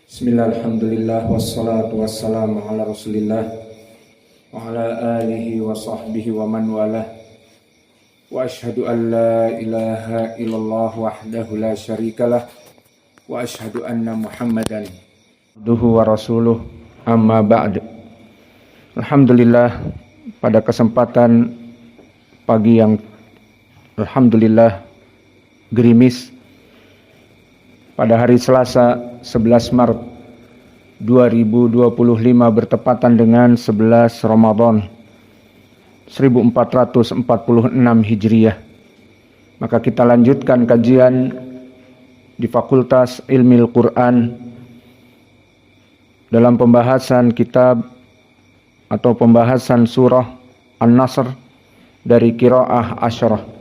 Bismillah, alhamdulillah, wassalatu wassalamu ala rasulillah wa ala alihi wa sahbihi wa man walah. Wa ashhadu an la ilaha illallah wahdahu la syarikalah wa ashhadu anna muhammadan abduhu wa rasuluh, amma ba'd. Alhamdulillah, pada kesempatan pagi yang alhamdulillah gerimis pada hari Selasa 11 Maret 2025 bertepatan dengan 11 Ramadan 1446 Hijriah. Maka kita lanjutkan kajian di Fakultas Ilmu Al-Quran dalam pembahasan kitab atau pembahasan surah An-Nasr dari Qiraah Asyarah.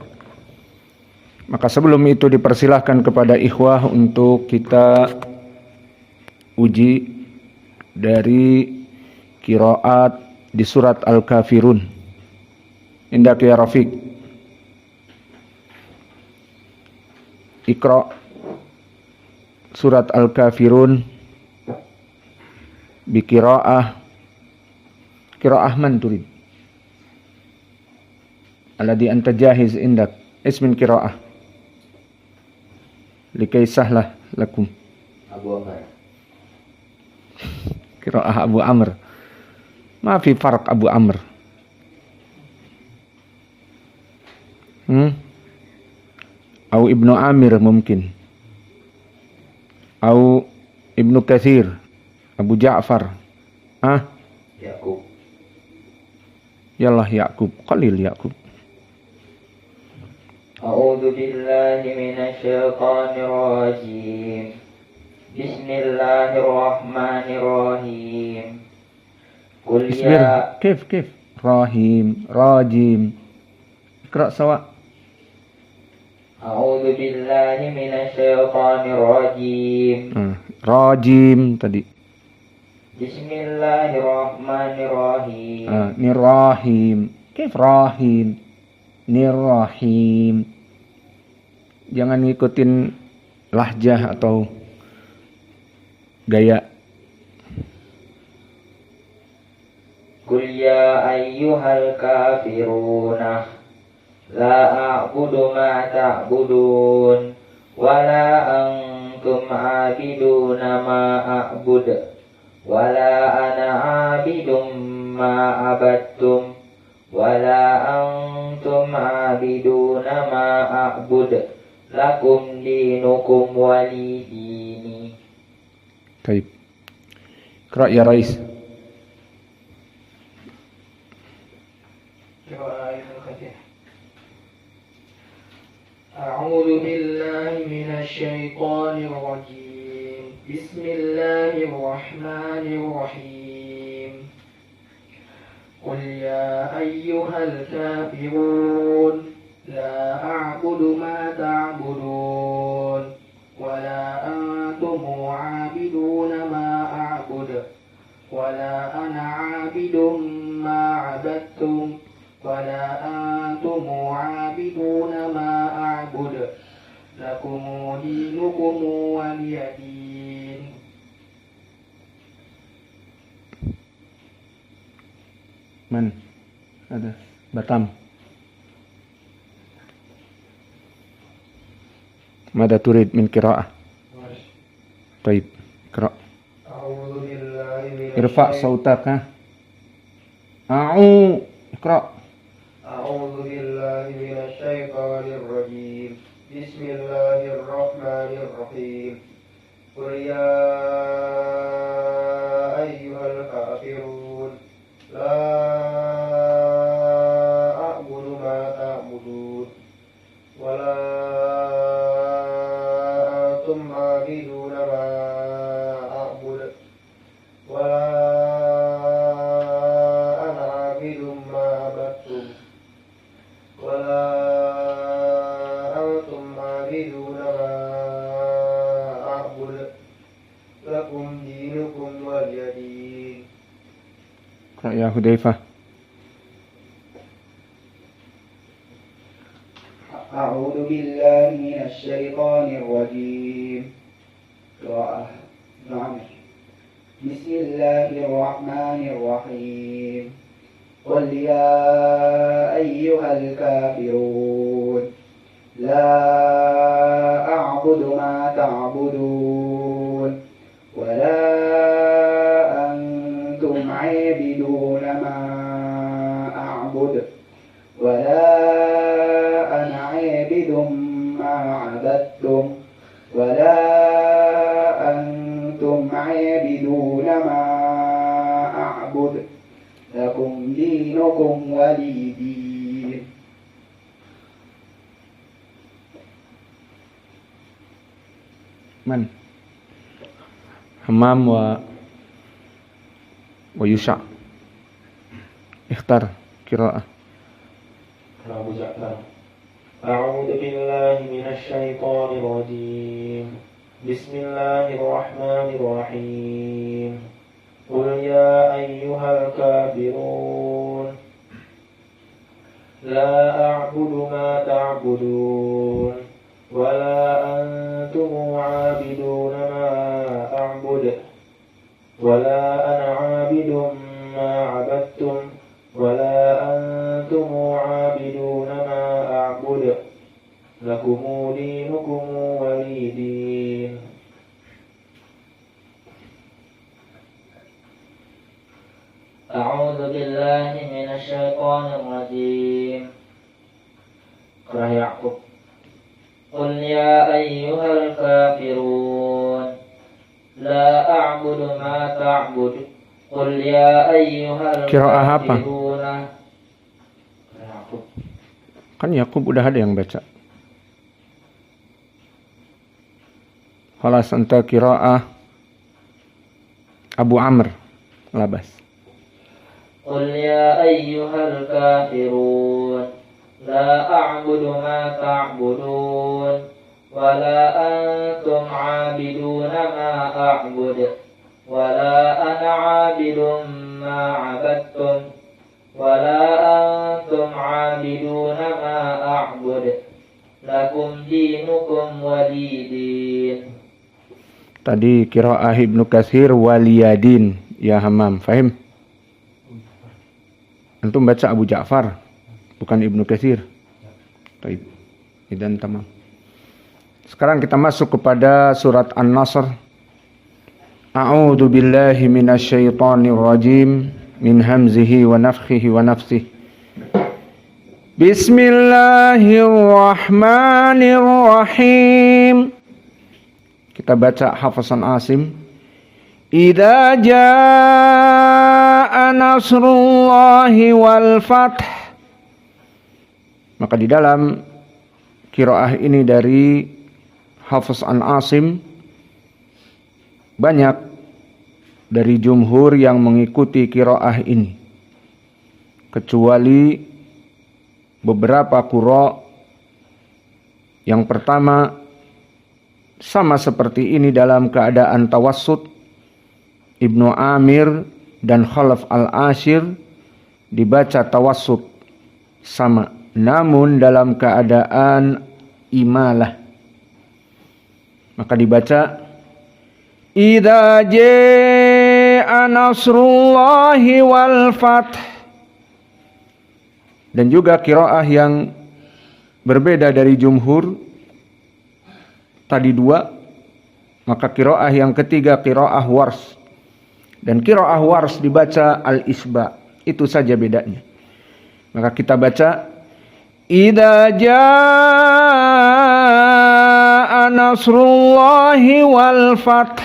Maka sebelum itu dipersilahkan kepada ikhwah untuk kita uji dari qiraat di surat Al-Kafirun. Indak ya Rafiq. Iqra surat Al-Kafirun bi qiraah man turid. Alladhi anta jahiz indak ismin qiraah. Likai sahlah lakum. Abu Amr. Qiraah Abu Amr. Ma fi farq Abu Amr. Au Ibnu Amir mungkin. Au Ibnu Katsir. Abu Ja'far. Yakub. Yallah Yakub. Qalil Yakub. A'udzu billahi minasy syaithanir rajim. Bismillahirrahmanirrahim. Qul ya kif rahim rajim. Iqra sawa. A'udzu billahi minasy syaithanir rajim. Rajim tadi. Bismillahirrahmanirrahim. Nirrahim. Kif rahim. Nirrahim. Jangan ngikutin lahjah atau gaya. Qul ya ayyuhal kafiruna la a'budu ma ta'budun wa la antum 'abiduna ma a'bud wa la ana 'abidum ma abattum wala antum abiduna ma a'bud lakum dinukum walidini. Baik. Qira ya Rais. A'udzu billahi minasy syaithanir rajim. Bismillahirrahmanirrahim. قل يا أيها الكافرون لا أعبد ما تعبدون ولا أنتم عابدون ما أعبد ولا أنا عابد ما عبدتم ولا أنتم عابدون ما أعبد لكم دينكم ولي دين. Man ada Batam. Mada turid min qiraah. Baik, qira. A'udzu billahi Irfa sautaka. Iqra. A'udzu billahi minasy syaithanir rajim. Bismillahirrahmanirrahim. Qul ya ayyuhal kafirun la a'budu ma ta'budun wa la antum 'abiduna ma a'bud wa la ana 'abidum ma abattum wa la antum 'abiduna ma a'bud lakum dinukum waliya din. Qira ya Hudzaifah. A'udzu billahi minasy syaithanir rajim. Qiraah. Na'am. Bismillahirrahmanirrahim. Qul ya ayyuhal kafirun la a'budu ma ta'budun wa la antum 'abiduna ma a'budu wa la ana 'abidum ma 'abadtum wa la antum 'abiduna ma a'budu lakum dinukum waliyadin. من همام ويشع اختار قراءة أبو جعفر أعوذ بالله من الشيطان الرجيم بسم الله الرحمن الرحيم قل يا أيها الكافرون لا أعبد ما تعبدون ولا أنتم عابدون ما أعبد ولا أنا عابد ما عبدتم ولا أنتم عابدون ما أعبد لكم دينكم ولي دين. أعوذ بالله من الشيطان الرجيم. قرأ يعقوب. قل يا أيها الكافرون لا أعبد ما تعبد قل يا أيها Qiraah apa? الكافرون. Kan Yakub udah ada yang baca. Khalas anta qiraah Abu Amr Labas. قل يا أيها الكافرون لا أعبد ما تعبدون ولا أنتم عابدون ما أعبد ولا أنا عابد ما عبدتم ولا أنتم عابدون ما أعبد لكم دينكم ولي دين. Tadi qiraah Ibnu Katsir waliyadin ya Hammam, fahim? Antum baca Abu Ja'far bukan Ibnu Katsir. Baik. Idan tamam. Sekarang kita masuk kepada surat An-Nasr. A'udzu billahi minasyaitonir rajim min hamzihi wa nafthihi wa nafsihi. Bismillahirrahmanirrahim. Kita baca hafasan Asim. Idza jaa nasrullahi wal fath. Maka di dalam qiraah ini dari Hafiz an Asim banyak dari jumhur yang mengikuti qiraah ini, kecuali beberapa qura. Yang pertama, sama seperti ini dalam keadaan tawassut, Ibnu Amir dan Khalaf al-Ashir dibaca tawassut sama, namun dalam keadaan imalah. Maka dibaca idza jaa nasrullahi wal fath. Dan juga qiraah yang berbeda dari jumhur tadi dua, maka qiraah yang ketiga qiraah Wars. Dan qiraah Wars dibaca al-isba. Itu saja bedanya. Maka kita baca idza jaa nasrullahi wal fath.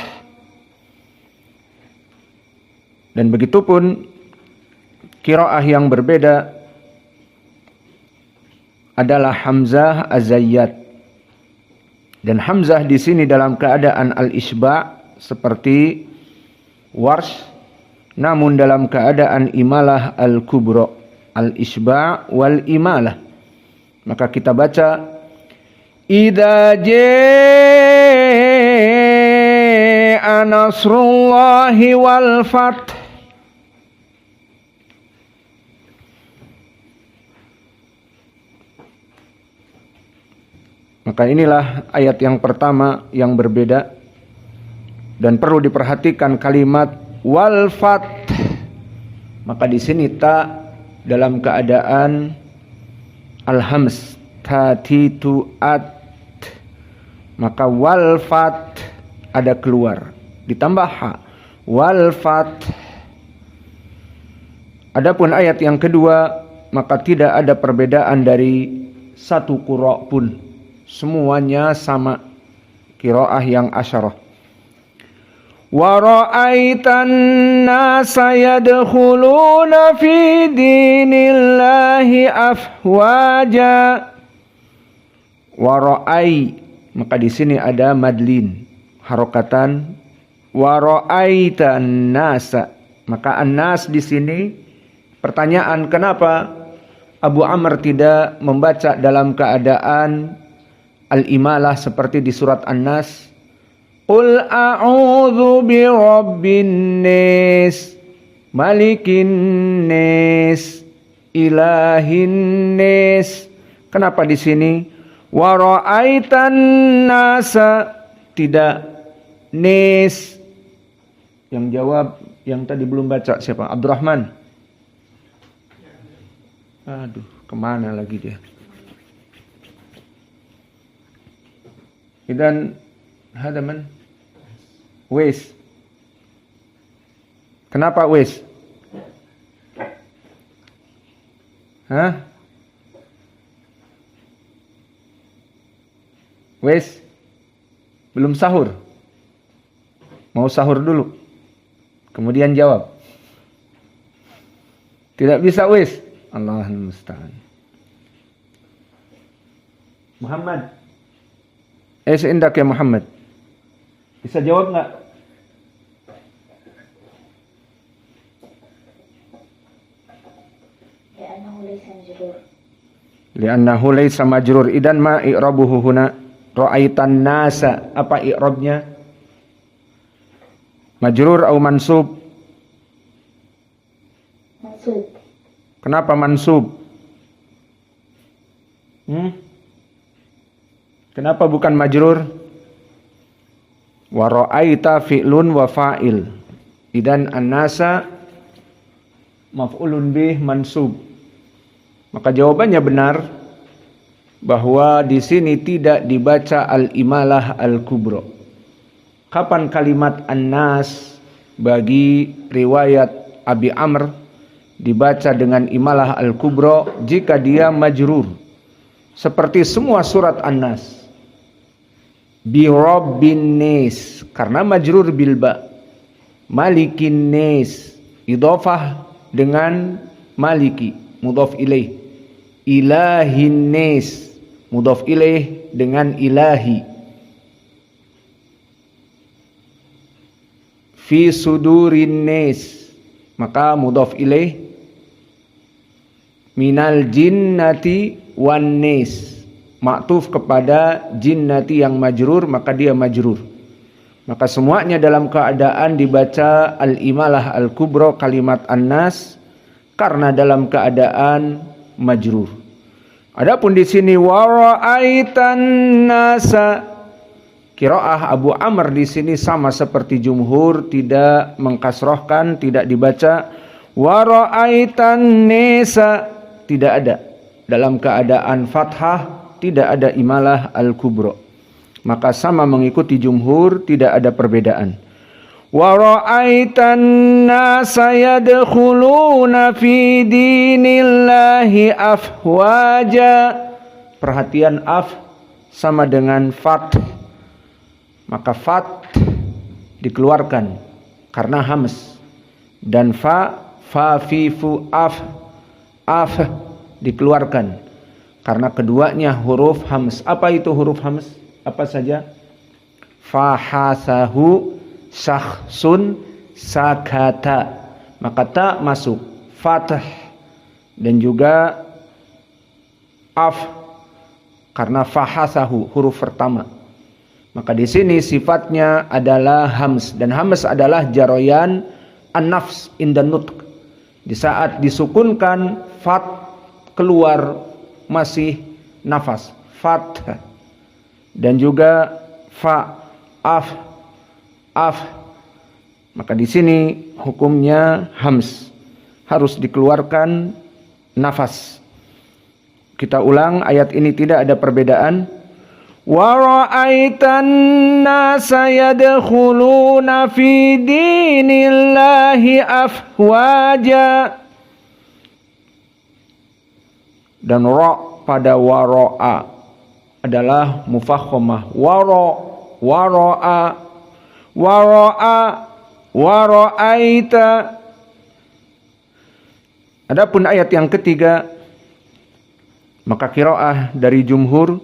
Dan begitupun qiraah yang berbeda adalah Hamzah Az-Zayyat. Dan Hamzah di sini dalam keadaan al-isba seperti Warsh, namun dalam keadaan imalah al-kubra, al-isba wal imalah. Maka kita baca idza jaa nasrullahi wal fath. Maka inilah ayat yang pertama yang berbeda Dan perlu diperhatikan kalimat wal fath. Maka di sini ta dalam keadaan al-hams, tatitu at. Maka wal fath ada keluar, ditambah ha, wal fath. Adapun ayat yang kedua, maka tidak ada perbedaan dari satu qira' pun, semuanya sama qiraah yang asyarah. Wa ra'aitan nasa yadkhuluna fi dinillahi afwaja. Wa ra'ai, maka di sini ada madlin, harokatan wa ra'aitan nasa. Maka an-nas di sini pertanyaan, kenapa Abu Amr tidak membaca dalam keadaan al-imalah seperti di surat An-Nas? Qul a'udzu bi rabbin nas, malikin nas, ilahin nas. Kenapa di sini wa ra'aitan nasa tidak nas? Yang jawab yang tadi belum baca siapa? Abdurrahman. Aduh, kemana lagi dia? Idan hada man? Wes. Kenapa wes? Hah? Wes? Belum sahur? Mau sahur dulu, kemudian jawab. Tidak bisa wes? Allahul musta'an. Muhammad, indak ya Muhammad, bisa jawab nggak? Li'annahu laysa majrur. Idan ma i'rabuhu huna? Ra'aitan nasa, apa i'rabnya? Majrur atau mansub? Mansub. Kenapa mansub? Kenapa bukan majrur? Wa ra'aita fi'lun wa fa'il. Idan an-nasa maf'ulun bih mansub. Maka jawabannya benar bahwa di sini tidak dibaca al-imalah al-kubra. Kapan kalimat an-nas bagi riwayat Abi Amr dibaca dengan imalah al-kubra? Jika dia majrur, seperti semua surat An-Nas. Bi rabbin nas, karena majrur bil ba. Malikin nas, idhofah dengan maliki, mudhaf ilaih. Ilahin nas, mudhaf ilaih dengan ilahi. Fi sudurin nas, maka mudhaf ilaih minal jinnati wan nas, maktuf kepada jinnati yang majrur, maka dia majrur. Maka semuanya dalam keadaan dibaca al-imalah al-kubra kalimat an-nas, karena dalam keadaan majrur. Adapun di sini wa ra'aitan nasa, qiraah Abu Amr di sini sama seperti jumhur, tidak mengkasrohkan, tidak dibaca wa ra'aitan nisa, tidak ada. Dalam keadaan fathah tidak ada imalah al-kubra. Maka sama mengikuti jumhur, tidak ada perbedaan. Wa ra'aitan nasa yadkhuluna fi dinillahi afwaja. Perhatian af sama dengan fath. Maka fath dikeluarkan karena hams. Dan fa fi fu af dikeluarkan karena keduanya huruf hams. Apa itu huruf hams? Apa saja? Fahasahu syakhsun sakata, maka ta masuk, fathah, dan juga af karena fahasahu huruf pertama. Maka di sini sifatnya adalah hams, dan hams adalah jaroyan an-nafs in the nutq. Di saat disukunkan fat keluar masih nafas, fat, dan juga fa af af. Maka di sini hukumnya hams, harus dikeluarkan nafas. Kita ulang, ayat ini tidak ada perbedaan. Wa ra'aitan nasa yadkhuluna fi dinillahi afwaja. Dan ra pada wara'a adalah mufakhamah. Wara'a wara'aita. Adapun ayat yang ketiga, maka qiraah dari jumhur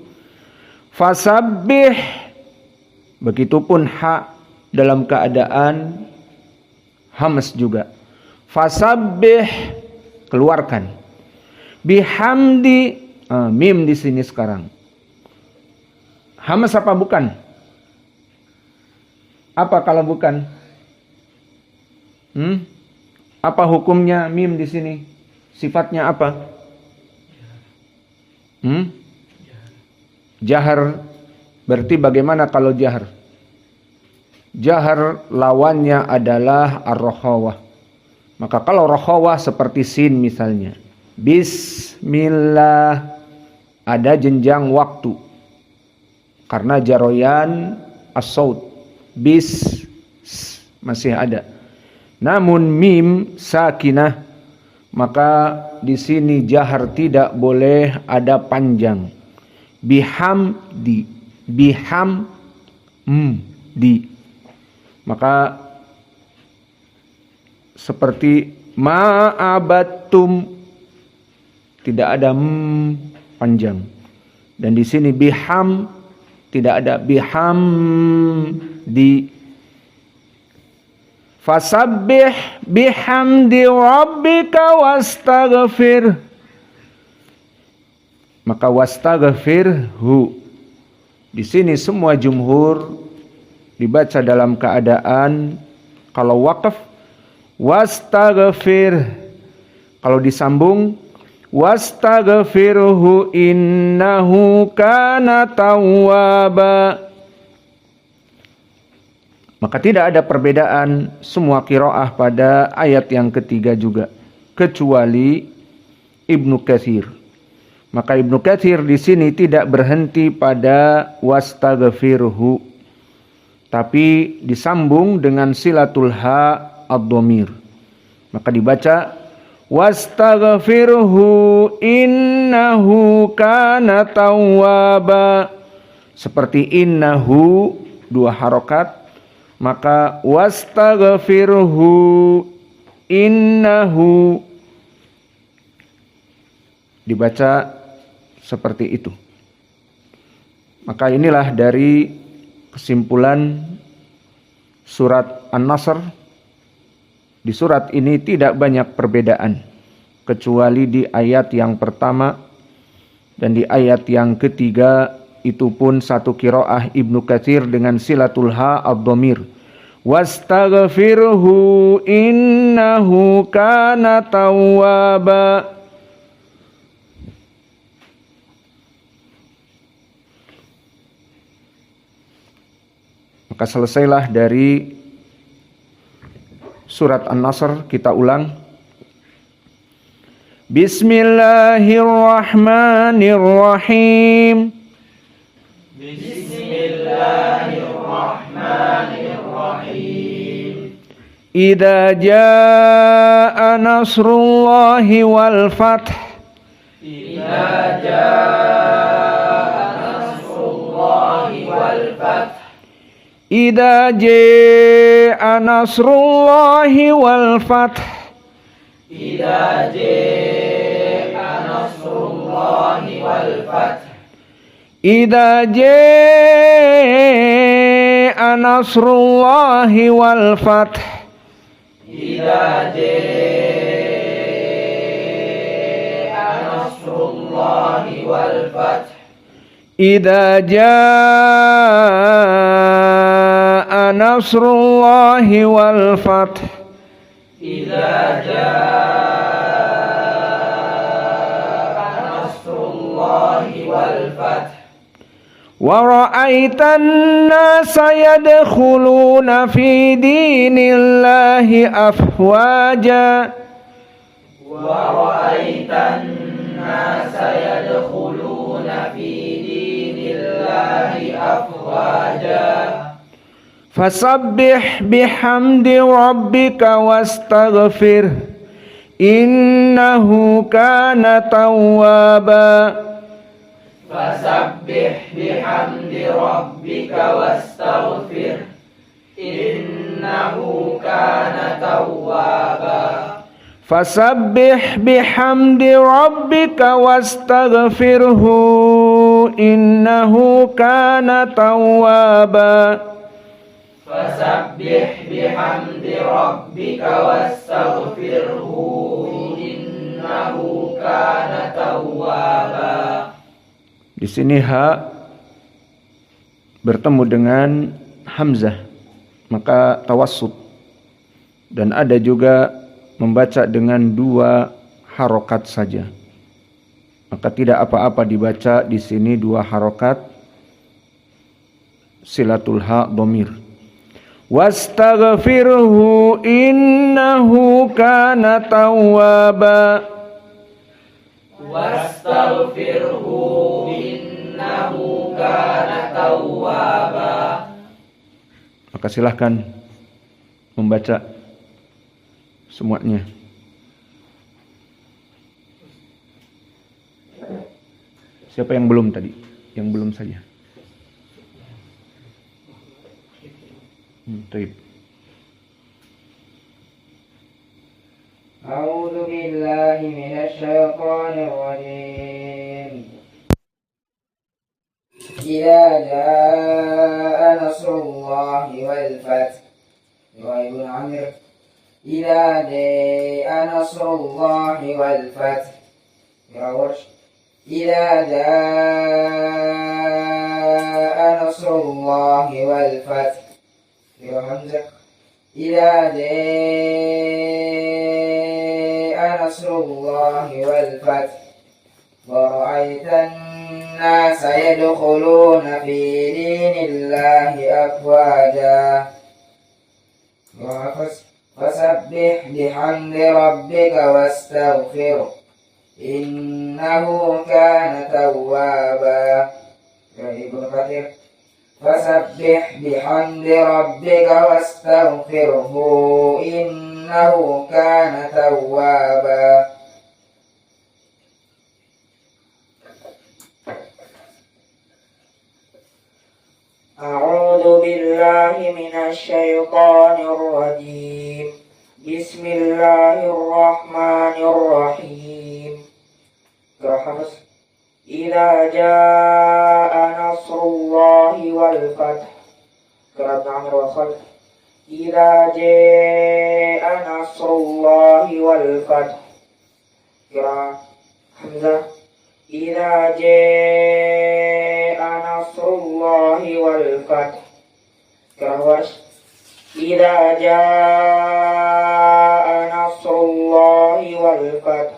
fasabbih, begitupun ha dalam keadaan hams juga. Fasabbih, keluarkan. Bihamdi, mim di sini sekarang. Hams apa bukan? Apa kalau bukan? Apa hukumnya mim di sini? Sifatnya apa? Jahar. Berarti bagaimana kalau jahar? Jahar lawannya adalah ar-rokhawah. Maka kalau rokhawah seperti sin misalnya. Bismillah, ada jenjang waktu. Karena jaroyan as-saut. Masih ada. Namun mim sakinah, maka di sini jahar tidak boleh ada panjang. Bihamdi, maka seperti ma'abattum, tidak ada panjang. Dan di sini biham tidak ada bihamdi. Fasabbih bihamdi rabbika wastaghfir. Maka wastaghfirhu. Di sini semua jumhur dibaca dalam keadaan kalau waqaf wastaghfir. Kalau disambung wastaghfirhu innahu kana tawwaba. Maka tidak ada perbedaan semua qiraah pada ayat yang ketiga juga, kecuali Ibnu Katsir. Maka Ibnu Katsir di sini tidak berhenti pada wastaghfirhu, tapi disambung dengan silatul ha ad-dhamir. Maka dibaca wastaghfirhu innahu kana tawwaba. Seperti innahu dua harokat, maka wastaghfirhu innahu dibaca seperti itu. Maka inilah dari kesimpulan surat An-Nasr. Di surat ini tidak banyak perbedaan kecuali di ayat yang pertama dan di ayat yang ketiga. Itu pun satu qiraah Ibnu Katsir dengan silatul ha ad-dhamir. Wastaghfirhu innahu kana tawwaba. Maka selesailah dari surat An-Nasr. Kita ulang. Bismillahirrahmanirrahim. Bismillahirrahmanirrahim. Idza jaa nasrullahi wal fath. Idza jaa nasrullahi wal fath. Idza jaa nasrullahi wal fath. Idza jaa nasrullahi wal fath. Idza jaa nasrullahi wal fath. Idza jaa nasrullahi wal fath. Idza jaa nasrullahi wal fath. Idza jaa nasrullahi wal fath. ورأيت الناس يدخلون في دين الله أفواجا ورأيت الناس يدخلون في دين الله أفواجا فسبح بحمد ربك واستغفره إنه كان توابا فسبح بحمد ربك واستغفره إنه كان توابا فسبح بحمد ربك واستغفره إنه كان توابا فسبح بحمد ربك واستغفره إنه كان توابا. Di sini ha bertemu dengan hamzah, maka tawassut. Dan ada juga membaca dengan 2 harokat saja. Maka tidak apa-apa dibaca di sini 2 harokat silatul ha dhamir. Wastaghfirhu innahu kana tawwaba. Wastaghfirhu innahu kana tawwaba. Maka silahkan membaca semuanya. Siapa yang belum tadi? Yang belum saja. Baik. أعوذ بالله من الشيطان الرجيم إذا جاء نصر الله والفتح رواية ابن عمرو إذا جاء نصر الله والفتح ورش إذا جاء نصر الله والفتح حمزة إذا جاء نصر الله والفتح ورأيت الناس يدخلون في دين الله أفواجا فسبح بحمد ربك واستغفره إنه كان توابا. ابن كثير فسبح بحمد ربك واستغفره إنه كان توابا. أعوذ بالله من الشيطان الرجيم بسم الله الرحمن الرحيم. إذا جاء نصر الله والفتح قراءة عمرو وخلف إذا جاء نصر الله والفتح قراءة حمزة إذا جاء نصر الله والفتح قراءة ورش إذا جاء نصر الله والفتح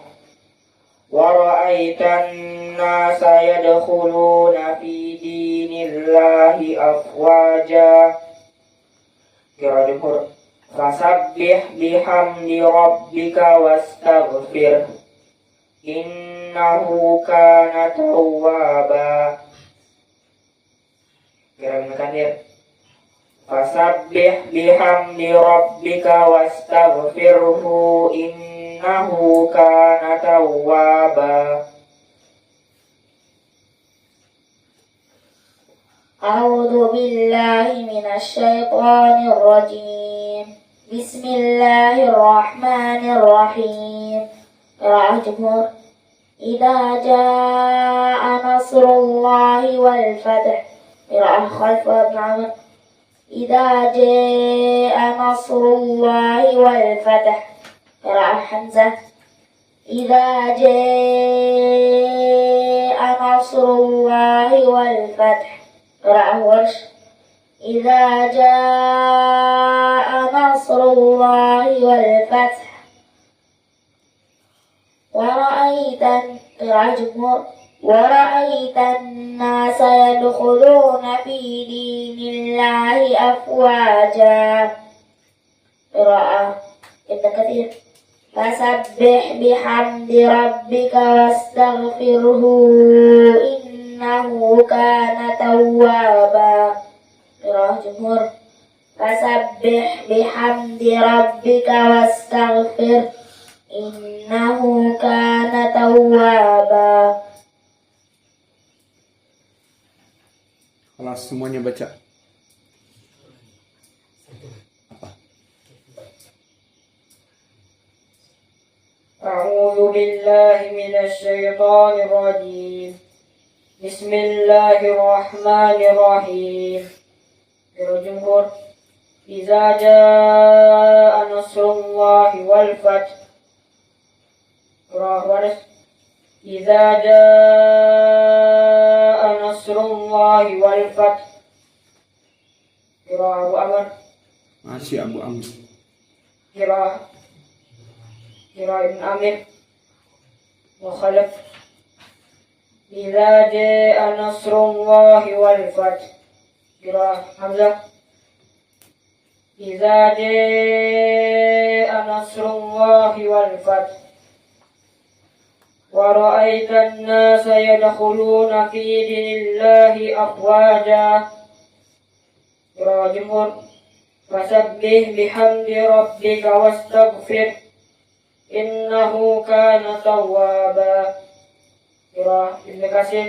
ورأيت الناس يدخلون في دين الله أفواجا فسبح بحمد ربك واستغفره إنه كان توابا. فسبح بحمد ربك واستغفره إنه كان توابا. أعوذ بالله من الشيطان الرجيم بسم الله الرحمن الرحيم. قراءة جمهور إذا جاء نصر الله والفتح قراءة خلف وابن عمرو إذا جاء نصر الله والفتح قراءة حمزة إذا جاء نصر الله والفتح قراءة ورش إذا جاء نصر الله والفتح ورأيت قراءة جمهور ورأيت الناس يدخلون في دين الله أفواجا. قراءة ابن كثير. فسبح بحمد ربك واستغفره إنه كان توابا. قراءة جمهور. فسبح بحمد ربك واستغفر إنه كان توابا. Kelas semuanya baca. أعوذ بالله من الشيطان الرجيم. بسم الله الرحمن الرحيم. الجمهور. إذا جاء نصر الله والفتح. ورث. إذا جاء نصر الله والفتح. قراءة أبو عمر. Masih Abu Amr. قراءة ابن عامر وخلف. إذا جاء نصر الله والفتح. قراءة حمزة. إذا جاء نصر الله والفتح ورأيت الناس يدخلون في دين الله أفواجا. قراءة جمهور. فسبح بحمد ربك واستغفر إنه كان توابا. قراءة ابن كثير.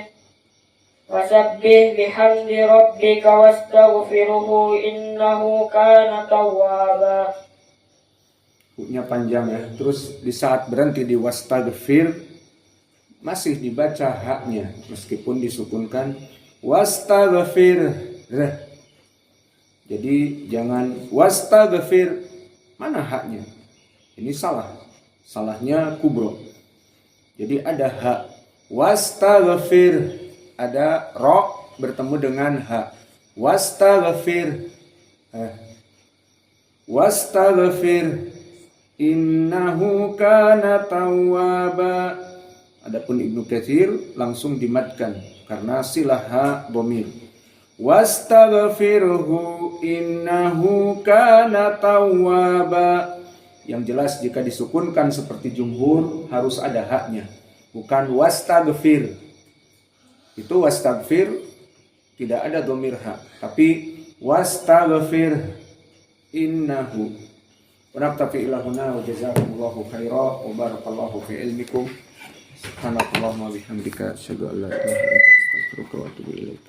فسبح بحمد ربك واستغفره إنه كان توابا. Bukunya panjang ya. Terus di saat berhenti di wastaghfir masih dibaca haknya meskipun disukunkan wastaghfir. Jadi jangan wastaghfir, mana haknya? Ini salah. Salahnya kubro. Jadi ada hak. Wastaghfir, ada ro bertemu dengan ha. Wastaghfir. Wastaghfir innahu kana tawwaba. Adapun Ibnu Katsir langsung dimatkan karena silah ha dhamir. Wastaghfirhu innahu kana tawwaba. Yang jelas jika disukunkan seperti jumhur harus ada haknya, bukan wastaghfir. Itu wastaghfir tidak ada dhamir ha, tapi wastaghfir innahu. Wa naktafi ila huna wa jazakumullahu khairan wa barakallahu fi ilmikum. Subhanakallahumma wa bihamdika asyhadu an la ilaha illa anta astaghfiruka wa atubu ilaik.